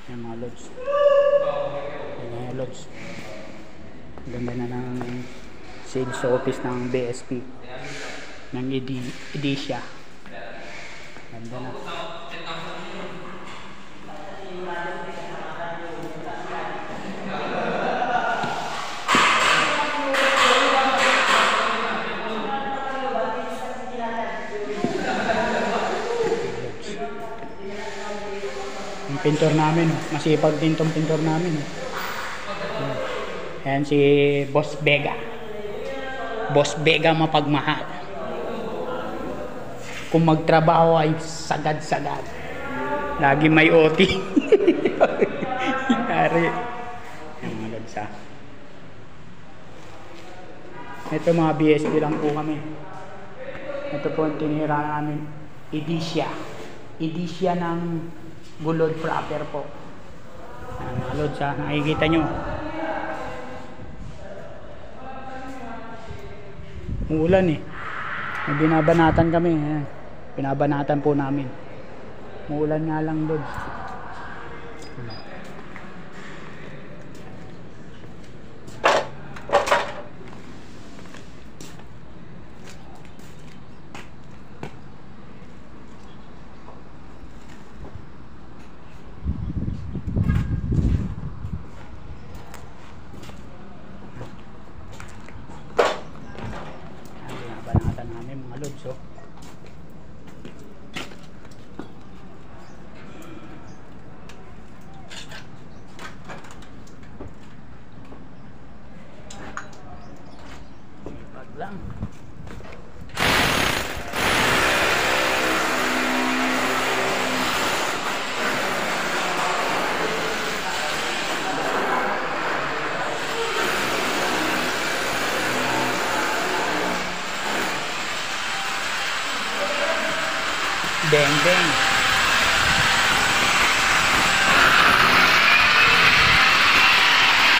Yan mga lods. Yan mga lods. Ganda na ng sales office ng BSP ng Edisha. Ganda na. Yung pintor namin, masipag din tong pintor namin. Ayan si Boss Vega. Boss Vega mapagmahal. Kung magtrabaho ay sagad-sagad. Lagi may OT. Yari. Ayan mga lagsa. Ito mga BSP lang po kami. Ito po ang tinira namin. Edisha. Edisha ng Gulod proper po. Ayan mga lods ha. Nakikita nyo. Uulan eh. May binabanatan kami. Ayan. Binabanatan po namin. Uulan nga lang lods. Binabanatan namin mga lods oh. Sipag lang. Beng beng.